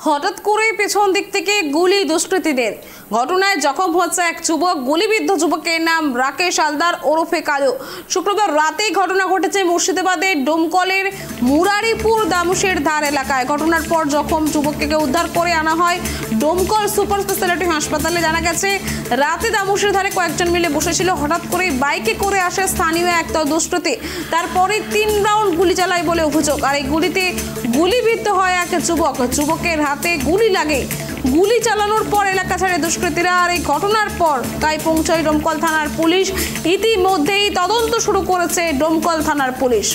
হঠাৎ করে পেছন দিক থেকে গুলি দুষ্কৃতীদের ঘটনায় জখম হচ্ছে এক যুবক। গুলিবিদ্ধ যুবকের নাম রাকেশ হালদার ওরফে কালু। শুক্রবার রাতেই ঘটনা ঘটেছে মুর্শিদাবাদের ডোমকলের মুরারিপুর দামুশের ধার এলাকায়। ঘটনার পর জখম যুবককে উদ্ধার করে আনা হয় ডোমকল সুপার স্পেশালিটি হাসপাতালে। জানা গেছে রাতে দামুশের ধারে কয়েকজন মিলে বসেছিল। হঠাৎ করে বাইকে করে আসে স্থানীয় একদল দুষ্কৃতী। তারপরে 3 রাউন্ড গুলি চালায় বলে অভিযোগ। আর এই গুলিতে গুলিবিদ্ধ হয় এক যুবক। যুবকের হাতে গুলি লাগে। গুলি চালানোর পর এলাকা ছাড়ে দুষ্কৃতীরা। আর এই ঘটনার পর তাই পৌঁছায় ডোমকল থানার পুলিশ। ইতিমধ্যেই তদন্ত শুরু করেছে ডোমকল থানার পুলিশ।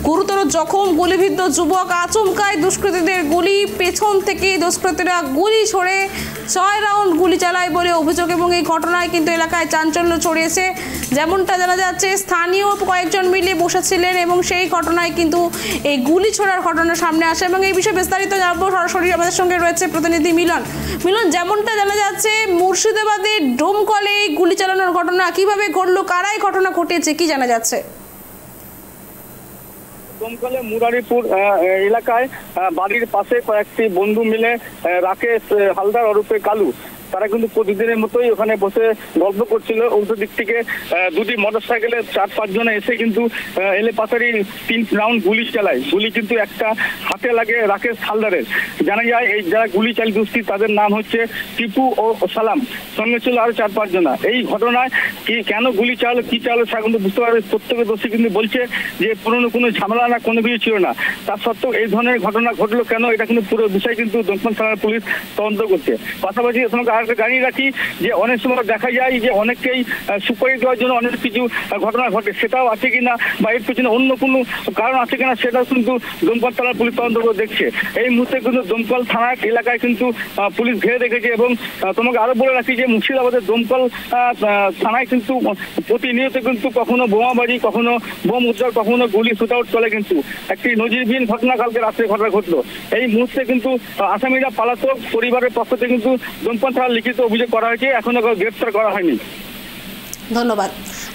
গুরুতর জখম গুলিবিদ্ধ যুবক। আচমকায় দুষ্কৃতীদের গুলি। পেছন থেকে দুষ্কৃতীরা গুলি ছড়ে 6 রাউন্ড গুলি চালায় বলে অভিযোগ। এবং এই ঘটনায় কিন্তু এলাকায় চাঞ্চল্য ছড়িয়েছে। যেমনটা জানা যাচ্ছে স্থানীয় কয়েকজন মিলে বসেছিলেন এবং সেই ঘটনায় কিন্তু এই গুলি ছোড়ার ঘটনা সামনে আসে। এবং এই বিষয়ে বিস্তারিত জানবো, সরাসরি আমাদের সঙ্গে রয়েছে প্রতিনিধি মিলন। মিলন, যেমনটা জানা যাচ্ছে মুর্শিদাবাদের ডোমকলে গুলি চালানোর ঘটনা কিভাবে ঘটলো, কারাই ঘটনা ঘটিয়েছে, কি জানা যাচ্ছে? ডোমকলে মুরারিপুর এলাকায় বাড়ির পাশে কয়েকটি বন্ধু মিলে রাকেশ হালদার ওরফে কালু তারা কিন্তু প্রতিদিনের মতোই ওখানে বসে গল্প করছিল। উল্টো দিক থেকে দুটি মোটরসাইকেলে 4-5 জনে এসে কিন্তু এলে পাশারি 3 রাউন্ড গুলি চালায়। গুলি কিন্তু একটা হাতে লাগে রাকেশ হালদারের। জানা যায় এই যারা গুলি চালিয়ে দুষ্কৃতী তাদের নাম হচ্ছে টিপু ও সালাম, সঙ্গে ছিল আরো 4-5 জনা। এই ঘটনায় কি কেন গুলি চালালো, কি চালালো সেটা কিন্তু বুঝতে পারবে। প্রত্যেক দোষী কিন্তু বলছে যে পুরনো কোনো ঝামেলা না, কোনো কিছু ছিল না। তার সত্ত্বেও এই ধরনের ঘটনা ঘটলো কেন, এটা কিন্তু পুরো বিষয় কিন্তু ডোমকল থানার পুলিশ তদন্ত করছে। পাশাপাশি তোমাকে আরেকটা জানিয়ে রাখি যে অনেক সময় দেখা যায় যে অনেককেই সুপারিশ দেওয়ার জন্য অনেক কিছু ঘটনা ঘটে, সেটাও আছে কিনা বা এর পিছনে অন্য কোনো কারণ আছে কিনা সেটাও কিন্তু ডোমকল থানার পুলিশ তদন্ত করে দেখছে। এই মুহূর্তে কিন্তু ডোমকল থানার এলাকায় কিন্তু পুলিশ ঘিরে রেখেছে। এবং তোমাকে আরো বলে রাখি যে মুর্শিদাবাদের ডোমকল থানায় কিন্তু প্রতিনিয়ত কিন্তু কখনো বোমাবাজি, কখনো বোম উদ্ধার, কখনো গুলি শুট আউট চলে। কিন্তু একটি নজিরবিহীন ঘটনা কালকে রাত্রে ঘটনা ঘটলো। এই মুহূর্তে কিন্তু আসামিরা পলাতক। পরিবারের পক্ষ থেকে কিন্তু ডোমকল থানার লিখিত অভিযোগ করা হয়েছে, এখনো গ্রেফতার করা হয়নি। ধন্যবাদ।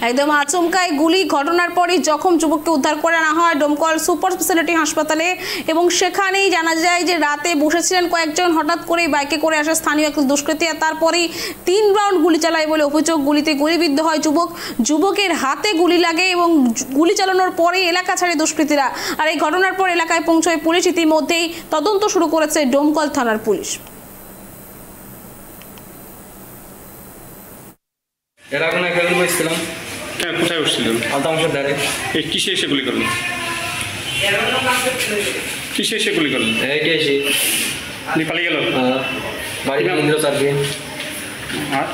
একদম আচমকায় গুলি ঘটনার পরই জখম যুবককে উদ্ধার করে আনা হয় ডোমকল সুপার স্পেশালিটি হাসপাতালে। এবং সেখানেই জানা যায় যে রাতে বসেছিলেন কয়েকজন, হঠাৎ করে বাইকে করে আসে স্থানীয় এক দুষ্কৃতী। আর তারপরেই 3 রাউন্ড গুলি চালায় বলে অভিযোগ। গুলিতে গুলিবিদ্ধ হয় যুবক। যুবকের হাতে গুলি লাগে এবং গুলি চালানোর পরে এলাকা ছাড়ে দুষ্কৃতীরা। আর এই ঘটনার পর এলাকায় পৌঁছয় পুলিশ। ইতিমধ্যেই তদন্ত শুরু করেছে ডোমকল থানার পুলিশ। এর আগে না খেলতে বসছিলাম। হ্যাঁ, কোথায় বসছিলেন? আলতামশের ধারে। এই কিসে এসে গুলি করলেন? কিসে এসে গুলি করলেন? এইটা এসে পালিয়ে গেল। বাড়ি ইন্দ্র চারকে আর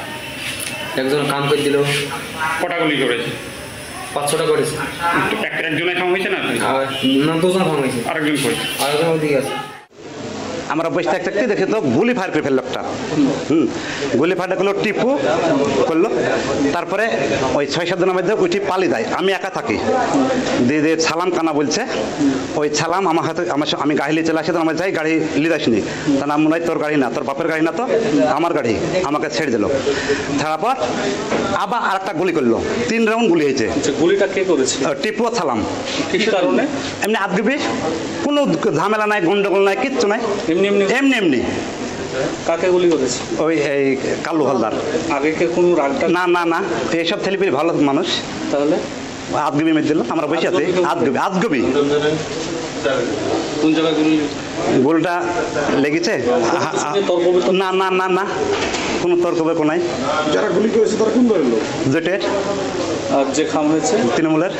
একজন কাম করে দিল। কটা গুলি করেছে? 5-6টা করেছে। একজনের খাম হয়েছে না? আর না, 2জন খাম হয়েছে। আরেকজন করেছে। আরেকজন ওদিকে আছে। আমরা বসে থাকতে থাকতে দেখে তো গুলি ফায়ার করে ফেললো একটা। গুলি ফায়ার করলো, টিপু করলো। তারপরে ওই 6-7 জনের মধ্যে ওইটি পালি দেয়। আমি একা থাকি। দিয়ে সালাম কানা বলছে, ওই সালাম আমার হাতে আমি গাড়ি নিয়ে চলে আসি। তো আমার যাই গাড়ি লিয়ে আসিনি। তার নাম মনে হয় তোর গাড়ি না, তোর বাপের গাড়ি না, তো আমার গাড়ি। আমাকে ছেড়ে দিল। ছাড়ার পর আবার আর একটা গুলি করলো। 3 রাউন্ড গুলি হয়েছে। গুলিটা কে করেছে? টিপু আর সালাম। কিসের কারণে? এমনি আদগবি, কোনো ঝামেলা নাই, গন্ডগোল নাই, কিচ্ছু নাই। এমনি কাকে গুলি করেছে? ওই এই কালু হালদার। আগে কে কোনো রাগটা? না, এইসব ছেলেপিলি ভালো মানুষ। তাহলে আদগবি মেরে দিল। আমরা বসে আছি। আদগবি কোন জায়গায় গুলি? গোলটা লেগেছে। না, কোনো তর্ক বিতর্ক নাই। যারা গুলি করেছে তারা কোন দলের লোক? জেটের। আর যে খাম হয়েছে তৃণমূলের।